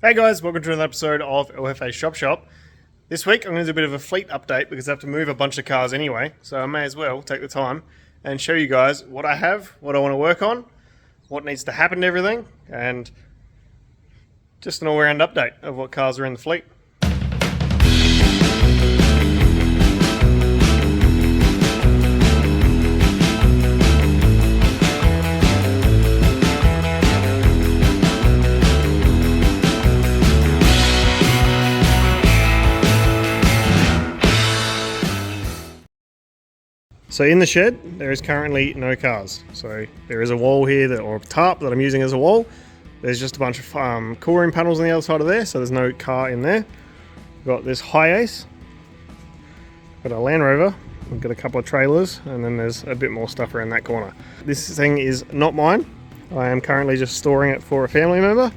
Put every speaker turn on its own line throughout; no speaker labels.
Hey guys, welcome to another episode of Heffe Chopshop. This week I'm going to do a bit of a fleet update because I have to move a bunch of cars anyway, so I may as well take the time and show you guys what I have, what I want to work on, what needs to happen to everything, and just an all-round update of what cars are in the fleet. So in the shed, there is currently no cars. So there is a wall here, or a tarp that I'm using as a wall. There's just a bunch of cool room panels on the other side of there, so there's no car in there. We've got this Hi-Ace, got a Land Rover, we've got a couple of trailers, and then there's a bit more stuff around that corner. This thing is not mine. I am currently just storing it for a family member,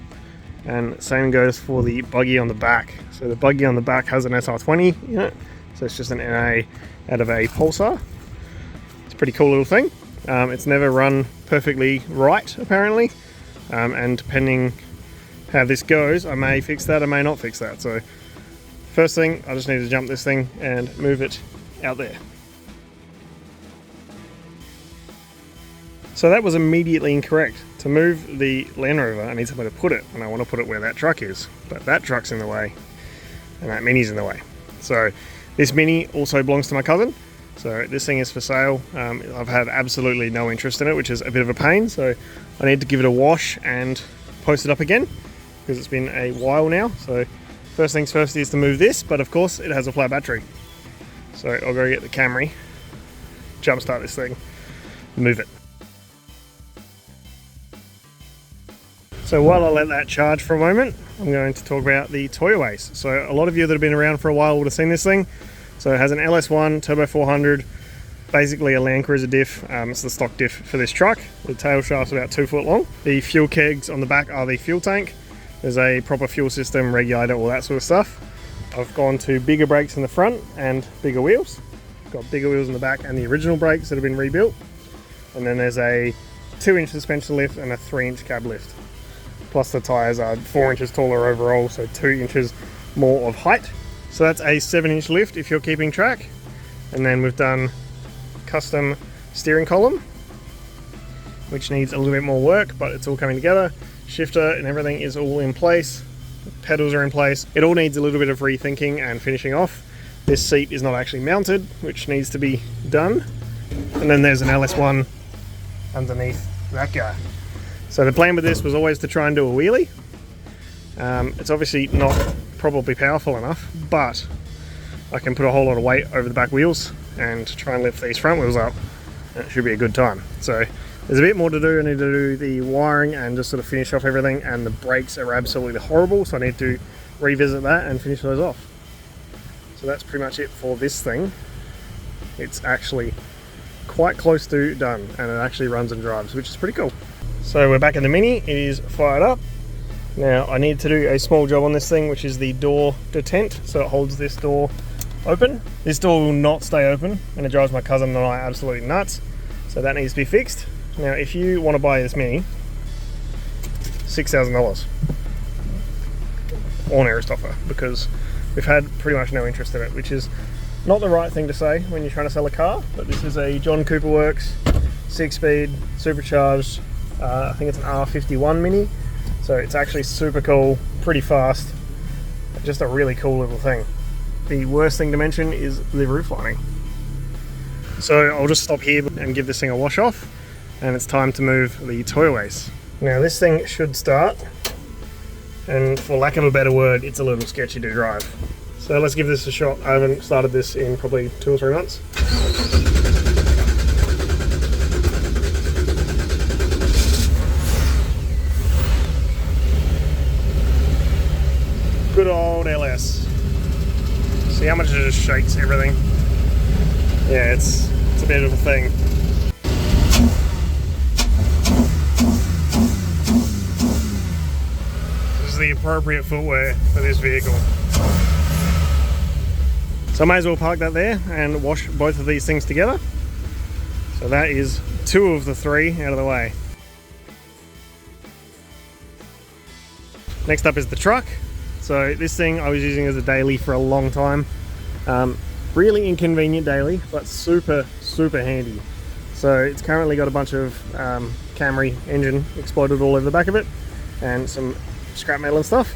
and same goes for the buggy on the back. So the buggy on the back has an SR20 in it, so it's just an NA out of a Pulsar. Pretty cool little thing. It's never run perfectly right apparently, and depending how this goes, I may fix that, I may not fix that. So first thing, I just need to jump this thing and move it out there. So that was immediately incorrect. To move the Land Rover, I need somewhere to put it, and I want to put it where that truck is, but that truck's in the way and that Mini's in the way. So this Mini also belongs to my cousin. So this thing is for sale. I've had absolutely no interest in it, which is a bit of a pain. So I need to give it a wash and post it up again because it's been a while now. So first things first is to move this, but of course it has a flat battery. So I'll go get the Camry, jumpstart this thing, move it. So while I let that charge for a moment, I'm going to talk about the Toyoways. So a lot of you that have been around for a while would have seen this thing. So it has an LS1 Turbo 400, basically a Land Cruiser diff. It's the stock diff for this truck. The tail shaft's about 2 foot long. The fuel kegs on the back are the fuel tank. There's a proper fuel system, regulator, all that sort of stuff. I've gone to bigger brakes in the front and bigger wheels. Got bigger wheels in the back and the original brakes that have been rebuilt. And then there's a 2-inch suspension lift and a 3-inch cab lift. Plus the tyres are 4 inches taller overall, so 2 inches more of height. So that's a 7-inch lift if you're keeping track. And then we've done custom steering column, which needs a little bit more work, but it's all coming together. Shifter and everything is all in place. Pedals are in place. It all needs a little bit of rethinking and finishing off. This seat is not actually mounted, which needs to be done. And then there's an LS1 underneath that guy. So the plan with this was always to try and do a wheelie. It's obviously not probably powerful enough, but I can put a whole lot of weight over the back wheels and try and lift these front wheels up, and it should be a good time. So there's a bit more to do. I need to do the wiring and just sort of finish off everything, and the brakes are absolutely horrible, so I need to revisit that and finish those off. So that's pretty much it for this thing. It's actually quite close to done, and it actually runs and drives, which is pretty cool. So we're back in the Mini. It is fired up. Now I need to do a small job on this thing, which is the door detent, so it holds this door open. This door will not stay open, and it drives my cousin and I absolutely nuts, so that needs to be fixed. Now if you want to buy this Mini, $6,000 on nearest offer, because we've had pretty much no interest in it, which is not the right thing to say when you're trying to sell a car. But this is a John Cooper Works 6-speed supercharged, I think it's an R51 Mini. So it's actually super cool, pretty fast, just a really cool little thing. The worst thing to mention is the roof lining. So I'll just stop here and give this thing a wash off, and it's time to move the Toyoways. Now this thing should start, and for lack of a better word, it's a little sketchy to drive. So let's give this a shot. I haven't started this in probably 2 or 3 months. Good old LS. See how much it just shakes everything? Yeah, it's a bit of a thing. This is the appropriate footwear for this vehicle. So I may as well park that there and wash both of these things together. So that is 2 of the 3 out of the way. Next up is the truck. So this thing I was using as a daily for a long time. Really inconvenient daily, but super handy. So it's currently got a bunch of Camry engine exploded all over the back of it, and some scrap metal and stuff.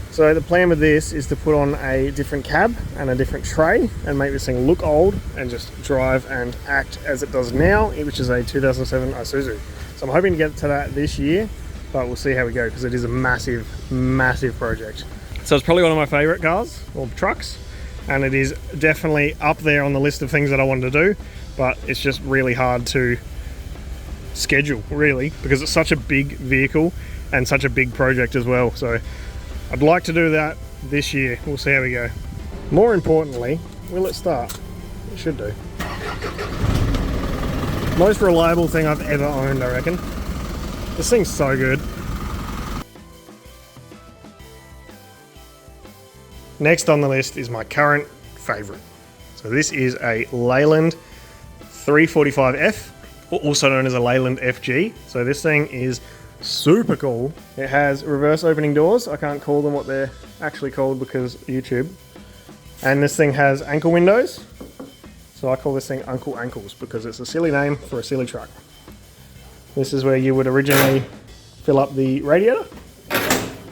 So the plan with this is to put on a different cab and a different tray and make this thing look old and just drive and act as it does now, which is a 2007 Isuzu. So I'm hoping to get to that this year, but we'll see how we go, because it is a massive project. So it's probably one of my favorite cars or trucks, and it is definitely up there on the list of things that I wanted to do, but it's just really hard to schedule, really, because it's such a big vehicle and such a big project as well. So I'd like to do that this year. We'll see how we go. More importantly, will it start? It should do. Most reliable thing I've ever owned, I reckon. This thing's so good. Next on the list is my current favorite. So this is a Leland 345F, also known as a Leland FG. So this thing is super cool. It has reverse opening doors. I can't call them what they're actually called because YouTube. And this thing has ankle windows. So I call this thing Uncle Ankles because it's a silly name for a silly truck. This is where you would originally fill up the radiator.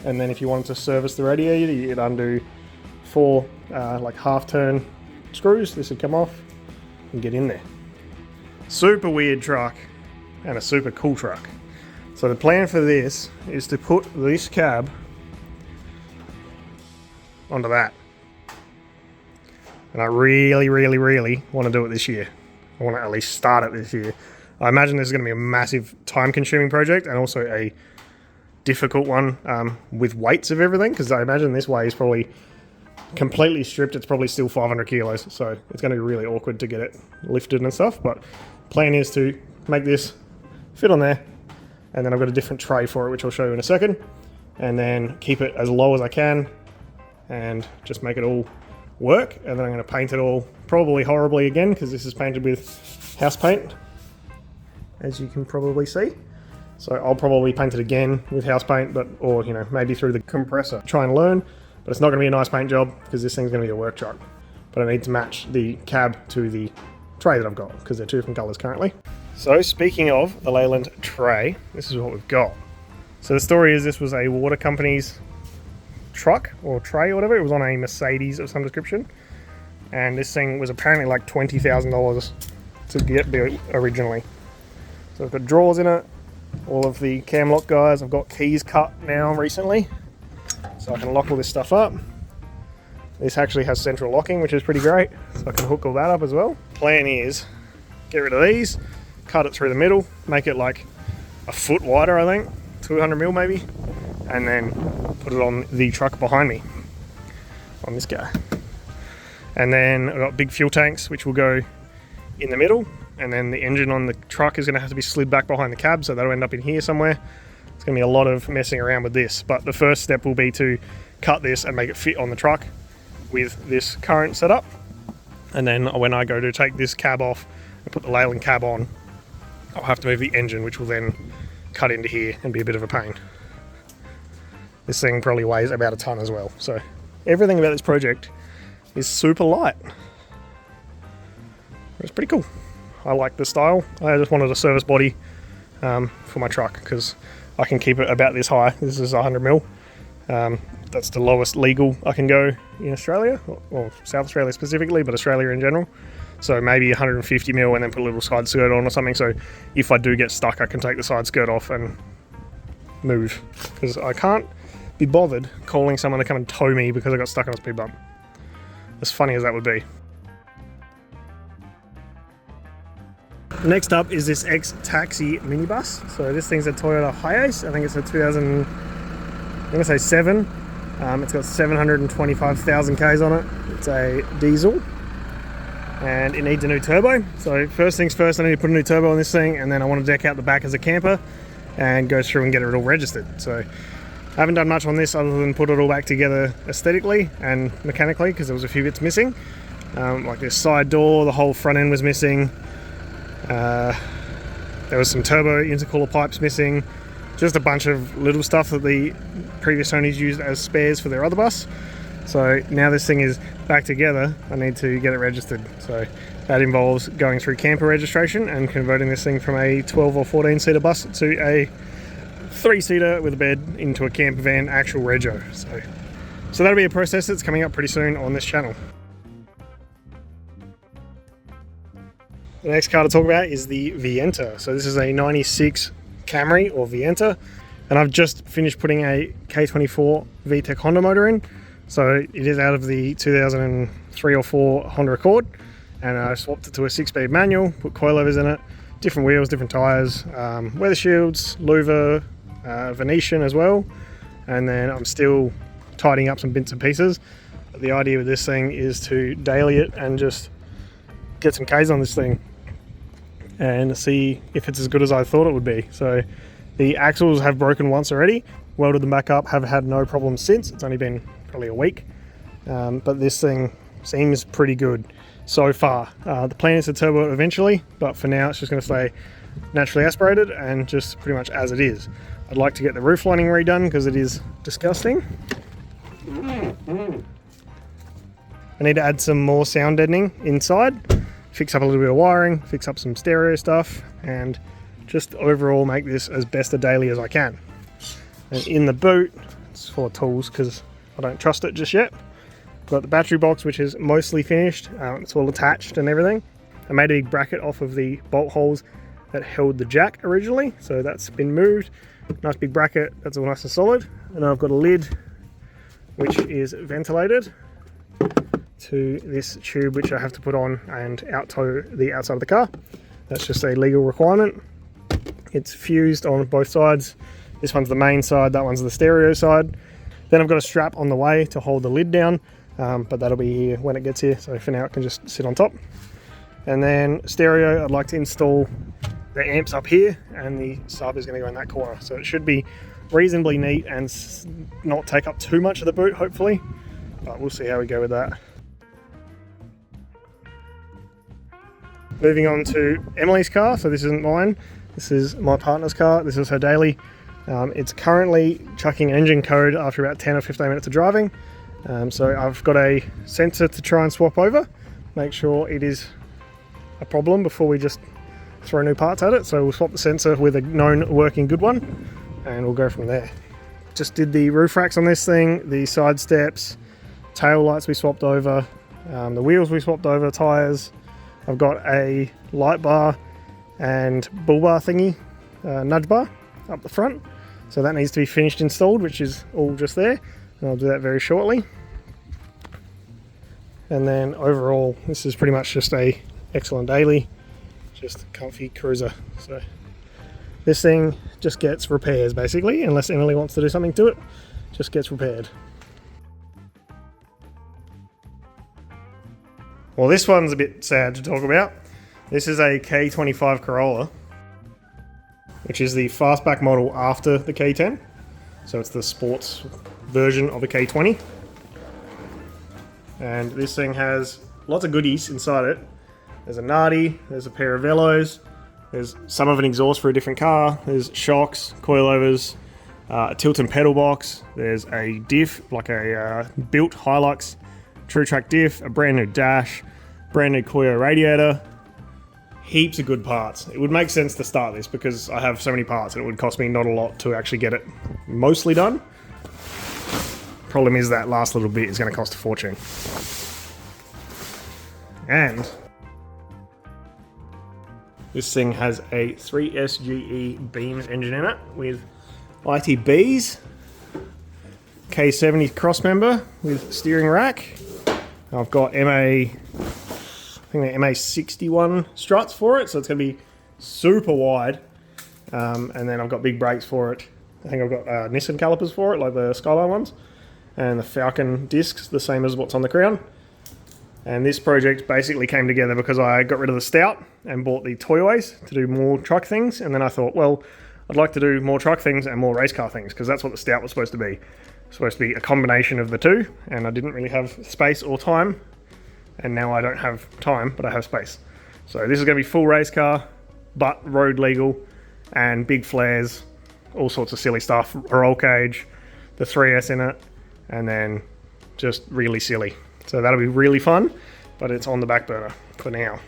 And then if you wanted to service the radiator, you'd undo 4 like half turn screws. This would come off and get in there. Super weird truck and a super cool truck. So the plan for this is to put this cab onto that. And I really want to do it this year. I want to at least start it this year. I imagine this is going to be a massive time-consuming project and also a difficult one with weights of everything, because I imagine this weighs probably completely stripped. It's probably still 500 kilos, so it's going to be really awkward to get it lifted and stuff. But plan is to make this fit on there. And then I've got a different tray for it, which I'll show you in a second. And then keep it as low as I can and just make it all work. And then I'm going to paint it all probably horribly again, because this is painted with house paint, as you can probably see. So I'll probably paint it again with house paint, or you know, maybe through the compressor. Try and learn, but it's not going to be a nice paint job because this thing's going to be a work truck. But I need to match the cab to the tray that I've got, because they're 2 different colors currently. So speaking of the Leland tray, this is what we've got. So the story is this was a water company's truck or tray or whatever. It was on a Mercedes of some description. And this thing was apparently like $20,000 to get built originally. So I've got drawers in it, all of the cam lock guys. I've got keys cut now recently, so I can lock all this stuff up. This actually has central locking, which is pretty great. So I can hook all that up as well. Plan is get rid of these, cut it through the middle, make it like a foot wider, I think, 200 mil maybe, and then put it on the truck behind me, on this guy. And then I've got big fuel tanks, which will go in the middle, and then the engine on the truck is going to have to be slid back behind the cab, so that'll end up in here somewhere. It's going to be a lot of messing around with this, but the first step will be to cut this and make it fit on the truck with this current setup. And then when I go to take this cab off and put the Leland cab on, I'll have to move the engine, which will then cut into here and be a bit of a pain. This thing probably weighs about a ton as well, so everything about this project is super light. It's pretty cool. I like the style. I just wanted a service body for my truck because I can keep it about this high. This is 100 mil. That's the lowest legal I can go in Australia, or South Australia specifically, but Australia in general. So maybe 150 mil and then put a little side skirt on or something. So if I do get stuck, I can take the side skirt off and move, because I can't be bothered calling someone to come and tow me because I got stuck on a speed bump. As funny as that would be. Next up is this X-Taxi minibus. So this thing's a Toyota Hiace. I think it's a 2007. It's got 725,000 Ks on it. It's a diesel. And it needs a new turbo. So first things first, I need to put a new turbo on this thing, and then I want to deck out the back as a camper and go through and get it all registered. So I haven't done much on this other than put it all back together aesthetically and mechanically, because there was a few bits missing. Like this side door, the whole front end was missing. There was some turbo intercooler pipes missing. Just a bunch of little stuff that the previous owners used as spares for their other bus. So now this thing is back together, I need to get it registered. So that involves going through camper registration and converting this thing from a 12 or 14 seater bus to a 3-seater with a bed into a camper van actual rego. So that'll be a process that's coming up pretty soon on this channel. The next car to talk about is the Vienta. So this is a 96 Camry or Vienta, and I've just finished putting a K24 VTEC Honda motor in. So it is out of the 2003 or 4 Honda Accord, and I swapped it to a 6-speed manual, put coilovers in it, different wheels, different tyres, weather shields, louver, Venetian as well, and then I'm still tidying up some bits and pieces. But the idea with this thing is to daily it and just get some Ks on this thing and see if it's as good as I thought it would be. So the axles have broken once already, welded them back up, have had no problems since. It's only been probably a week, but this thing seems pretty good so far. The plan is to turbo it eventually, but for now it's just going to stay naturally aspirated and just pretty much as it is. I'd like to get the roof lining redone because it is disgusting. I need to add some more sound deadening inside, fix up a little bit of wiring, fix up some stereo stuff, and just overall make this as best a daily as I can. And in the boot, it's full of tools because I don't trust it just yet. I've got the battery box, which is mostly finished. It's all attached and everything. I made a big bracket off of the bolt holes that held the jack originally, so that's been moved. Nice big bracket, that's all nice and solid. And then I've got a lid which is ventilated to this tube which I have to put on and out tow the outside of the car. That's just a legal requirement. It's fused on both sides. This one's the main side, that one's the stereo side. Then I've got a strap on the way to hold the lid down, but that'll be here when it gets here, so for now it can just sit on top. And then stereo, I'd like to install the amps up here, and the sub is going to go in that corner, so it should be reasonably neat and not take up too much of the boot, hopefully, but we'll see how we go with that. Moving on to Emily's car. So this isn't mine, this is my partner's car. This is her daily. It's currently chucking engine code after about 10 or 15 minutes of driving. So I've got a sensor to try and swap over, make sure it is a problem before we just throw new parts at it. So we'll swap the sensor with a known working good one and we'll go from there. Just did the roof racks on this thing, the side steps, tail lights we swapped over, the wheels we swapped over, tyres. I've got a light bar and bull bar thingy, nudge bar up the front. So that needs to be finished installed, which is all just there. And I'll do that very shortly. And then overall, this is pretty much just a excellent daily, just a comfy cruiser. So this thing just gets repairs basically, unless Emily wants to do something to it, just gets repaired. Well, this one's a bit sad to talk about. This is a K25 Corolla, which is the fastback model after the K10. So it's the sports version of a K20. And this thing has lots of goodies inside it. There's a Nardi, there's a pair of velos, there's some of an exhaust for a different car, there's shocks, coilovers, a tilt and pedal box, there's a diff, like a built Hilux True Track diff, a brand new dash, brand new Koyo radiator, heaps of good parts. It would make sense to start this because I have so many parts and it would cost me not a lot to actually get it mostly done. Problem is that last little bit is going to cost a fortune. And this thing has a 3SGE Beams engine in it with ITBs, K70 crossmember with steering rack. I've got I think they're MA61 struts for it, so it's going to be super wide. And then I've got big brakes for it. I think I've got Nissan calipers for it, like the Skyline ones. And the Falcon discs, the same as what's on the Crown. And this project basically came together because I got rid of the Stout and bought the Toyways to do more truck things. And then I thought, well, I'd like to do more truck things and more race car things because that's what the Stout was supposed to be. It was supposed to be a combination of the two, and I didn't really have space or time. And now I don't have time, but I have space. So this is going to be full race car, but road legal, and big flares, all sorts of silly stuff, a roll cage, the 3S in it, and then just really silly. So that'll be really fun, but it's on the back burner for now.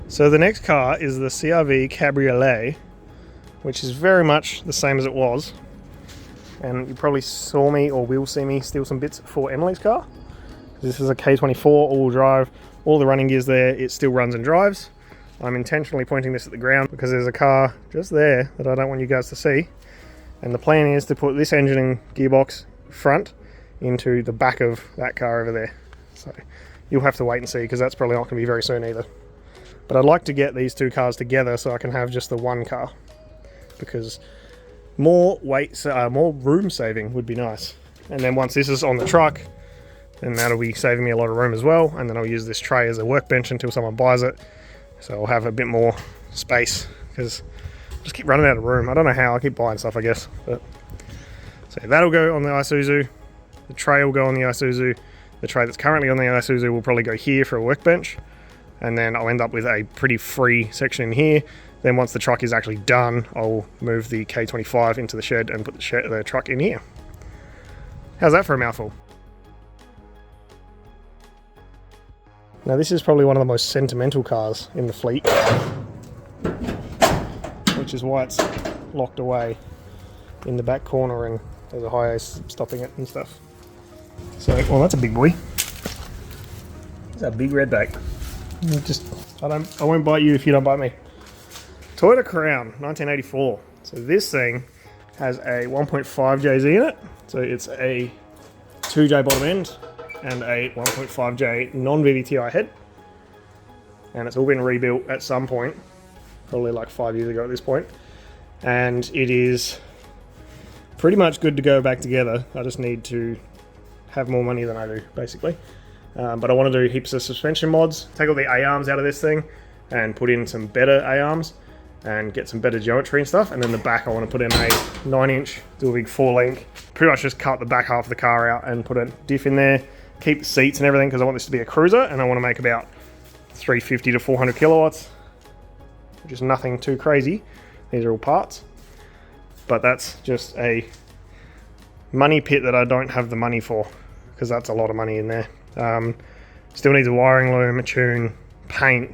So the next car is the CRV Cabriolet, which is very much the same as it was. And you probably saw me, or will see me, steal some bits for Emily's car. This is a K24 all-wheel drive, all the running gears there, it still runs and drives. I'm intentionally pointing this at the ground because there's a car just there that I don't want you guys to see. And the plan is to put this engine and gearbox front into the back of that car over there. So you'll have to wait and see, because that's probably not going to be very soon either. But I'd like to get these two cars together so I can have just the one car, because more weight, more room saving would be nice. And then once this is on the truck, then that'll be saving me a lot of room as well. And then I'll use this tray as a workbench until someone buys it. So I'll have a bit more space, because I just keep running out of room. I don't know how, I keep buying stuff, I guess. But so that'll go on the Isuzu. The tray will go on the Isuzu. The tray that's currently on the Isuzu will probably go here for a workbench. And then I'll end up with a pretty free section in here. Then once the truck is actually done, I'll move the K25 into the shed and put the truck in here. How's that for a mouthful? Now this is probably one of the most sentimental cars in the fleet, which is why it's locked away in the back corner and there's a high ace stopping it and stuff. So, well, that's a big boy. It's a big redback. I won't bite you if you don't bite me. Toyota Crown, 1984. So this thing has a 1.5 JZ in it. So it's a 2J bottom end and a 1.5J non-VVTi head. And it's all been rebuilt at some point, probably like 5 years ago at this point. And it is pretty much good to go back together. I just need to have more money than I do, basically. But I want to do heaps of suspension mods, take all the A-arms out of this thing and put in some better A-arms and get some better geometry and stuff. And then the back I want to put in a 9-inch, do a big 4-link, pretty much just cut the back half of the car out and put a diff in there, keep the seats and everything, because I want this to be a cruiser and I want to make about 350 to 400 kilowatts, which is nothing too crazy. These are all parts. But that's just a money pit that I don't have the money for, because that's a lot of money in there. Still needs a wiring loom, a tune, paint,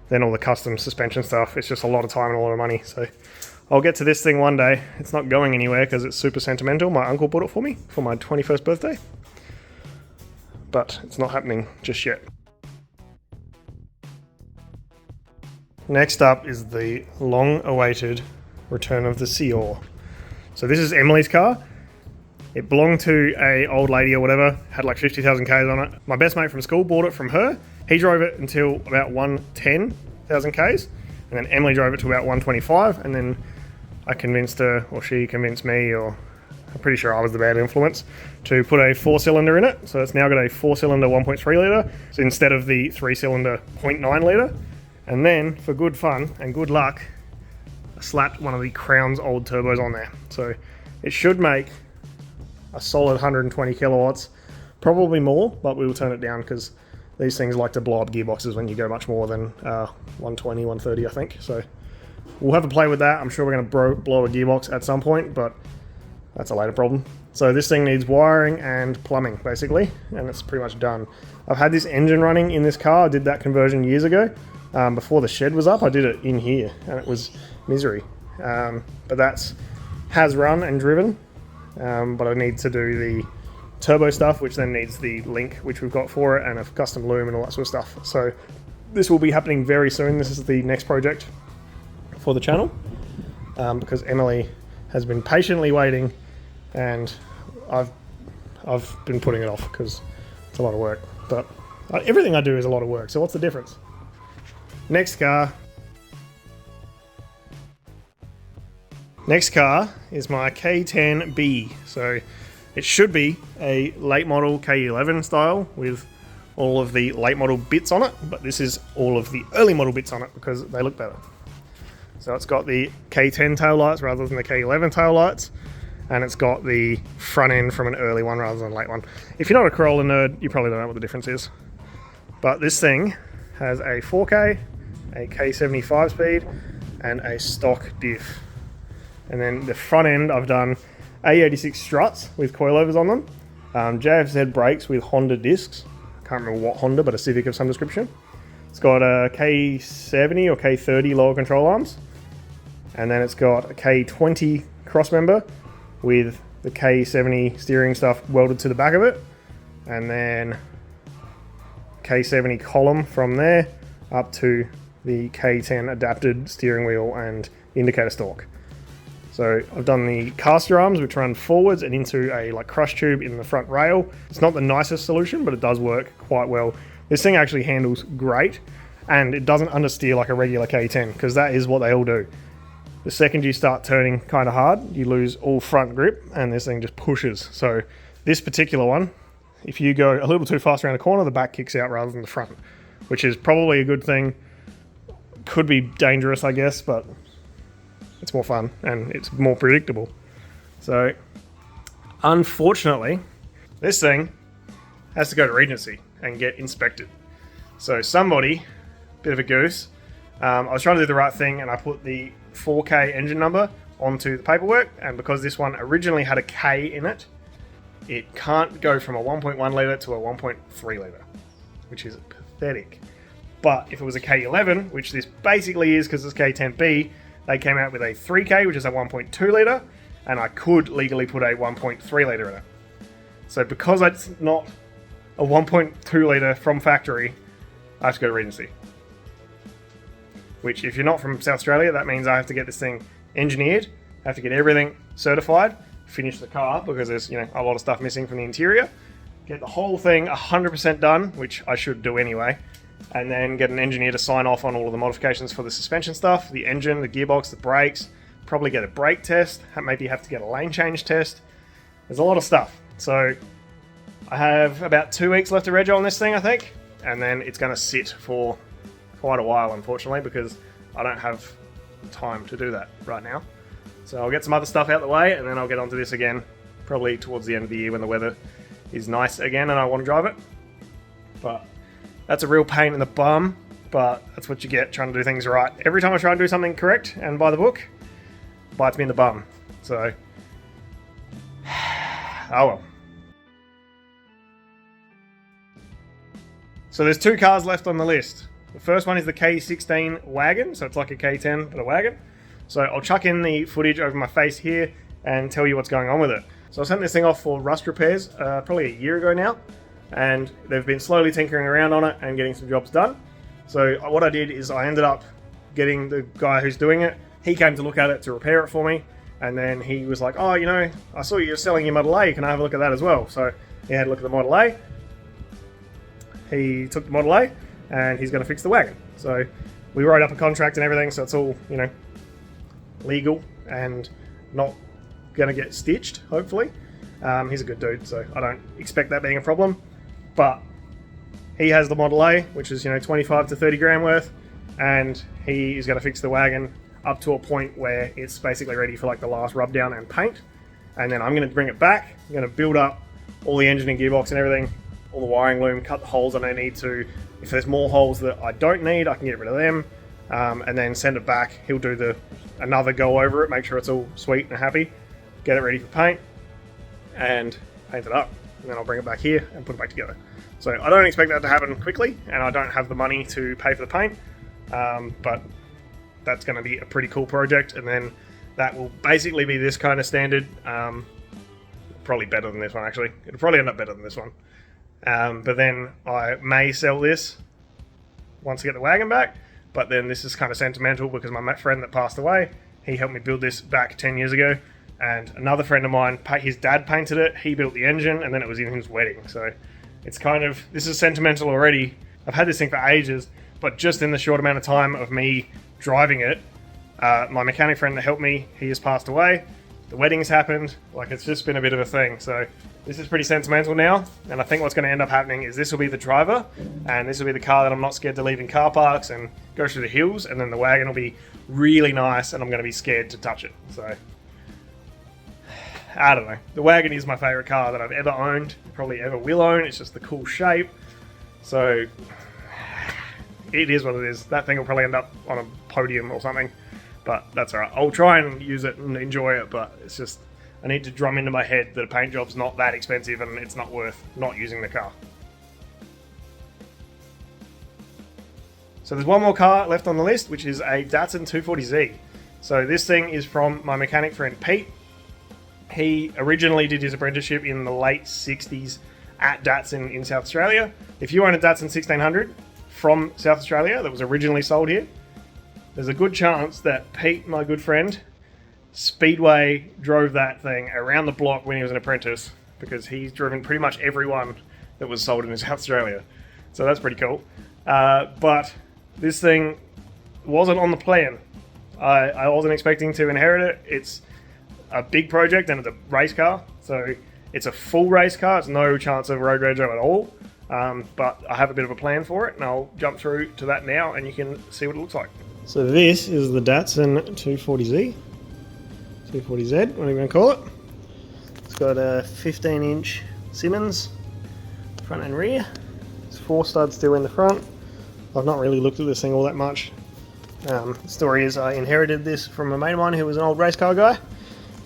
then all the custom suspension stuff. It's just a lot of time and a lot of money. So I'll get to this thing one day. It's not going anywhere because it's super sentimental. My uncle bought it for me for my 21st birthday. But it's not happening just yet. Next up is the long-awaited return of the Seor. So this is Emily's car. It belonged to a old lady or whatever, had like 50,000 Ks on it. My best mate from school bought it from her. He drove it until about 110,000 Ks, and then Emily drove it to about 125, and then I convinced her, or she convinced me, or I'm pretty sure I was the bad influence, to put a 4-cylinder in it. So it's now got a 4-cylinder 1.3 litre, so instead of the 3-cylinder 0.9 litre. And then, for good fun and good luck, I slapped one of the Crown's old turbos on there. So it should make a solid 120 kilowatts, probably more, but we will turn it down because these things like to blow up gearboxes when you go much more than 120, 130, I think. So we'll have a play with that. I'm sure we're going to blow a gearbox at some point, but that's a later problem. So this thing needs wiring and plumbing, basically, and it's pretty much done. I've had this engine running in this car. I did that conversion years ago. Before the shed was up, I did it in here, and it was misery. But that's has run and driven. But I need to do the turbo stuff, which then needs the link, which we've got for it, and a custom loom and all that sort of stuff. So this will be happening very soon. This is the next project for the channel, because Emily has been patiently waiting, and I've been putting it off because it's a lot of work. But everything I do is a lot of work, so what's the difference? Next car is my K10B. So it should be a late model K11 style with all of the late model bits on it, but this is all of the early model bits on it because they look better. So it's got the K10 tail lights rather than the K11 tail lights, and it's got the front end from an early one rather than a late one. If you're not a Corolla nerd, you probably don't know what the difference is. But this thing has a 4K, a K75 speed, and a stock diff. And then the front end, I've done A86 struts with coilovers on them. JFZ brakes with Honda discs. I can't remember what Honda, but a Civic of some description. It's got a K70 or K30 lower control arms. And then it's got a K20 crossmember with the K70 steering stuff welded to the back of it. And then K70 column from there up to the K10 adapted steering wheel and indicator stalk. So I've done the caster arms, which run forwards and into a crush tube in the front rail. It's not the nicest solution, but it does work quite well. This thing actually handles great, and it doesn't understeer like a regular K10, because that is what they all do. The second you start turning kind of hard, you lose all front grip, and this thing just pushes. So this particular one, if you go a little too fast around the corner, the back kicks out rather than the front, which is probably a good thing. Could be dangerous, I guess, but it's more fun and it's more predictable. So, unfortunately, this thing has to go to Regency and get inspected. So somebody, bit of a goose, I was trying to do the right thing and I put the 4K engine number onto the paperwork, and because this one originally had a K in it, it can't go from a 1.1 litre to a 1.3 litre, which is pathetic. But if it was a K11, which this basically is because it's K10B, they came out with a 3K, which is a 1.2 litre, and I could legally put a 1.3 litre in it. So because it's not a 1.2 litre from factory, I have to go to Regency. Which, if you're not from South Australia, that means I have to get this thing engineered, I have to get everything certified, finish the car, because there's a lot of stuff missing from the interior, get the whole thing 100% done, which I should do anyway, and then get an engineer to sign off on all of the modifications for the suspension stuff, the engine, the gearbox, the brakes, probably get a brake test, maybe have to get a lane change test. There's a lot of stuff. So I have about 2 weeks left of reg on this thing, I think, and then it's going to sit for quite a while, unfortunately, because I don't have time to do that right now. So I'll get some other stuff out the way, and then I'll get onto this again, probably towards the end of the year when the weather is nice again and I want to drive it. But that's a real pain in the bum, but that's what you get trying to do things right. Every time I try and do something correct and by the book, it bites me in the bum. So, oh well. So there's 2 cars left on the list. The first one is the K16 wagon, so it's like a K10 but a wagon. So I'll chuck in the footage over my face here and tell you what's going on with it. So I sent this thing off for rust repairs probably a year ago now, and they've been slowly tinkering around on it and getting some jobs done. So what I did is I ended up getting the guy who's doing it. He came to look at it to repair it for me, and then he was like, oh, I saw you're selling your Model A, can I have a look at that as well? So he had a look at the Model A. He took the Model A, and he's going to fix the wagon. So we wrote up a contract and everything, so it's all, legal and not going to get stitched, hopefully. He's a good dude, so I don't expect that being a problem. But he has the Model A, which is 25 to 30 grand worth, and he is going to fix the wagon up to a point where it's basically ready for the last rub down and paint. And then I'm going to bring it back. I'm going to build up all the engine and gearbox and everything, all the wiring loom, cut the holes that I need to. If there's more holes that I don't need, I can get rid of them, and then send it back. He'll do another go over it, make sure it's all sweet and happy, get it ready for paint, and paint it up. And then I'll bring it back here and put it back together. So I don't expect that to happen quickly, and I don't have the money to pay for the paint, but that's going to be a pretty cool project. And then that will basically be this kind of standard, probably better than this one actually. It'll probably end up better than this one. But then I may sell this once I get the wagon back, but then this is kind of sentimental because my friend that passed away, he helped me build this back 10 years ago, and another friend of mine, his dad painted it, he built the engine, and then it was in his wedding. So it's kind of, this is sentimental already. I've had this thing for ages, but just in the short amount of time of me driving it, my mechanic friend that helped me, he has passed away. The wedding's happened, it's just been a bit of a thing. So this is pretty sentimental now, and I think what's going to end up happening is this will be the driver, and this will be the car that I'm not scared to leave in car parks and go through the hills, and then the wagon will be really nice, and I'm going to be scared to touch it. So, I don't know. The wagon is my favourite car that I've ever owned, probably ever will own. It's just the cool shape. So, it is what it is. That thing will probably end up on a podium or something. but that's alright. I'll try and use it and enjoy it, but it's just, I need to drum into my head that a paint job's not that expensive and it's not worth not using the car. So there's one more car left on the list, which is a Datsun 240Z. So this thing is from my mechanic friend Pete. He originally did his apprenticeship in the late 60s at Datsun in South Australia. If you own a Datsun 1600 from South Australia that was originally sold here, there's a good chance that Pete, my good friend, Speedway drove that thing around the block when he was an apprentice, because he's driven pretty much every one that was sold in South Australia. So that's pretty cool. But this thing wasn't on the plan. I wasn't expecting to inherit it. It's a big project and it's a race car. So it's a full race car. It's no chance of road rego at all. But I have a bit of a plan for it, and I'll jump through to that now and you can see what it looks like. So this is the Datsun 240Z. 240Z, what are you going to call it? It's got a 15-inch Simmons front and rear. There's 4 studs still in the front. I've not really looked at this thing all that much. The story is I inherited this from a mate of mine who was an old race car guy,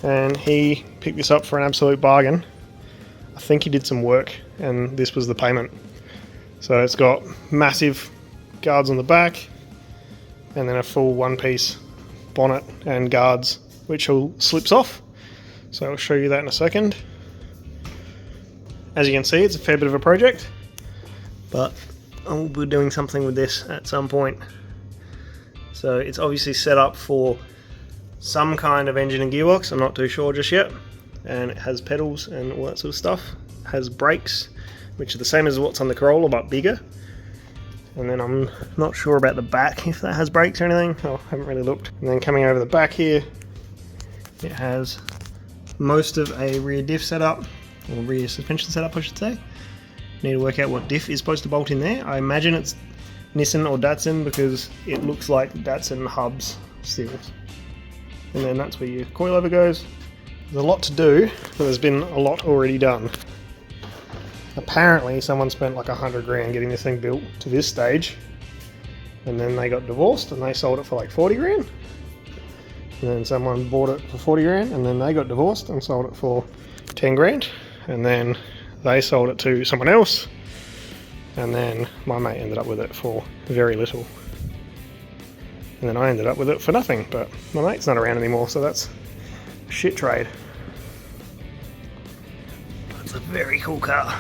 and he picked this up for an absolute bargain. I think he did some work and this was the payment. So it's got massive guards on the back and then a full one-piece bonnet and guards, which all slips off. So I'll show you that in a second. As you can see, it's a fair bit of a project, but I'll be doing something with this at some point. So it's obviously set up for some kind of engine and gearbox, I'm not too sure just yet. And it has pedals and all that sort of stuff. It has brakes, which are the same as what's on the Corolla, but bigger. And then I'm not sure about the back, if that has brakes or anything. Oh, I haven't really looked. And then coming over the back here, it has most of a rear diff setup, or rear suspension setup I should say. Need to work out what diff is supposed to bolt in there. I imagine it's Nissan or Datsun because it looks like Datsun hubs seals. And then that's where your coilover goes. There's a lot to do, but there's been a lot already done. Apparently someone spent like 100 grand getting this thing built to this stage, and then they got divorced and they sold it for like 40 grand. And then someone bought it for 40 grand and then they got divorced and sold it for 10 grand. And then they sold it to someone else. And then my mate ended up with it for very little. And then I ended up with it for nothing, but my mate's not around anymore, so that's a shit trade. But it's a very cool car.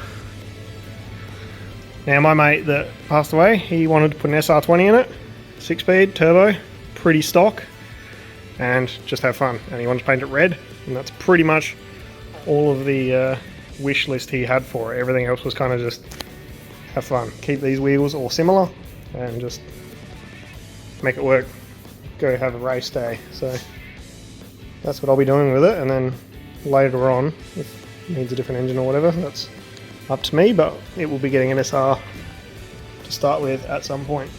Now my mate that passed away, he wanted to put an SR20 in it, 6-speed, turbo, pretty stock, and just have fun. And he wanted to paint it red, and that's pretty much all of the wish list he had for it. Everything else was kind of just have fun. Keep these wheels all similar, and just make it work. Go have a race day. So that's what I'll be doing with it, and then later on, if it needs a different engine or whatever, that's up to me, but it will be getting an SR to start with at some point.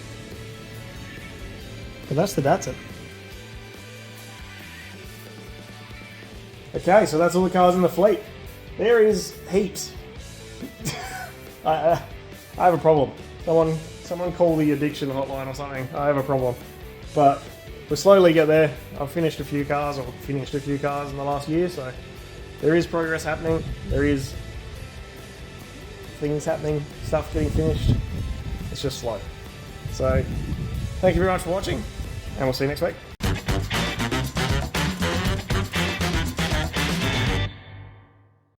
But that's the Datsun. Okay, so that's all the cars in the fleet. There is heaps. I have a problem. Someone call the addiction hotline or something. I have a problem. But we'll slowly get there. I've finished a few cars, in the last year, so there is progress happening. There is things happening, stuff getting finished. It's just slow. So thank you very much for watching, and we'll see you next week.